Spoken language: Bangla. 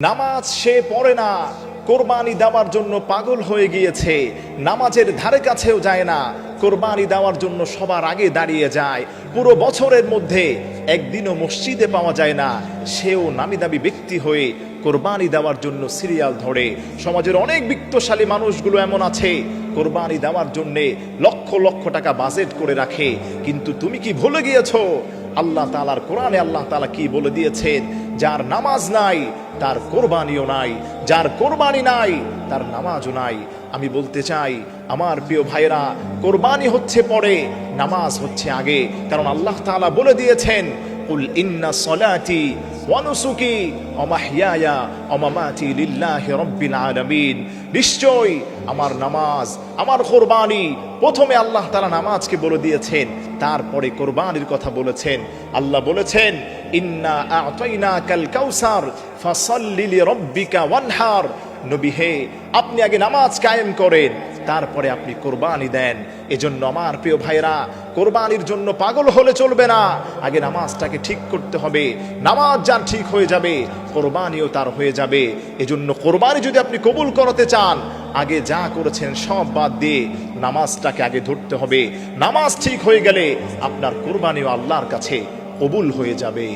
নামাজ সে পড়ে না, কোরবানি দেওয়ার জন্য পাগল হয়ে গিয়েছে। নামাজের ধারে কাছেও যায় না, কোরবানি দেওয়ার জন্য সবার আগে দাঁড়িয়ে যায়। পুরো বছরের মধ্যে একদিনও মসজিদে পাওয়া যায় না, সেও নামিদামি ব্যক্তি হয়ে কোরবানি দেওয়ার জন্য সিরিয়াল ধরে। সমাজের অনেক বিত্তশালী মানুষগুলো এমন আছে, কোরবানি দেওয়ার জন্য লক্ষ লক্ষ টাকা বাজেট করে রাখে। কিন্তু তুমি কি ভুলে গিয়েছো আল্লাহ তাআলার কোরআনে আল্লাহ তাআলা কি বলে দিয়েছেন? যার নামাজ নাই তার কোরবানিও নাই, যার কোরবানি নাই তার নামাজও নাই। আমি বলতে চাই আমার প্রিয় ভাইরা, কোরবানি হচ্ছে পরে, নামাজ হচ্ছে আগে। কারণ আল্লাহ তাআলা বলে দিয়েছেন, কুল ইন্না সলাতি ওয়া নুসুকি ওয়া মাহইয়ায়া ওয়া মামাতি লিল্লাহি রাব্বিল আলামিন। নিশ্চয় আমার নামাজ, আমার কোরবানি, প্রথমে আল্লাহ তাআলা নামাজকে বলে দিয়েছেন, তারপরে কোরবানির কথা বলেছেন। আল্লাহ বলেছেন, ইন্না আ'তাইনাকাল কাউসার ফাসাল্লি লিরাব্বিকা ওয়ানহার। নবী হে, আপনি আগে নামাজ কায়েম করেন, তারপরে আপনি কোরবানি দেন। এজন্য আমার প্রিয় ভাইরা, কোরবানির জন্য পাগল হলে চলবে না, আগে নামাজটাকে ঠিক করতে হবে। নামাজ যার ঠিক হয়ে যাবে, কোরবানিও তার হয়ে যাবে। এজন্য কোরবানি যদি আপনি কবুল করতে চান, আগে যা করেছেন সব বাদ দিয়ে নামাজটাকে আগে ধরতে হবে। নামাজ ঠিক হয়ে গেলে আপনার কোরবানিও আল্লাহর কাছে কবুল হয়ে যাবে।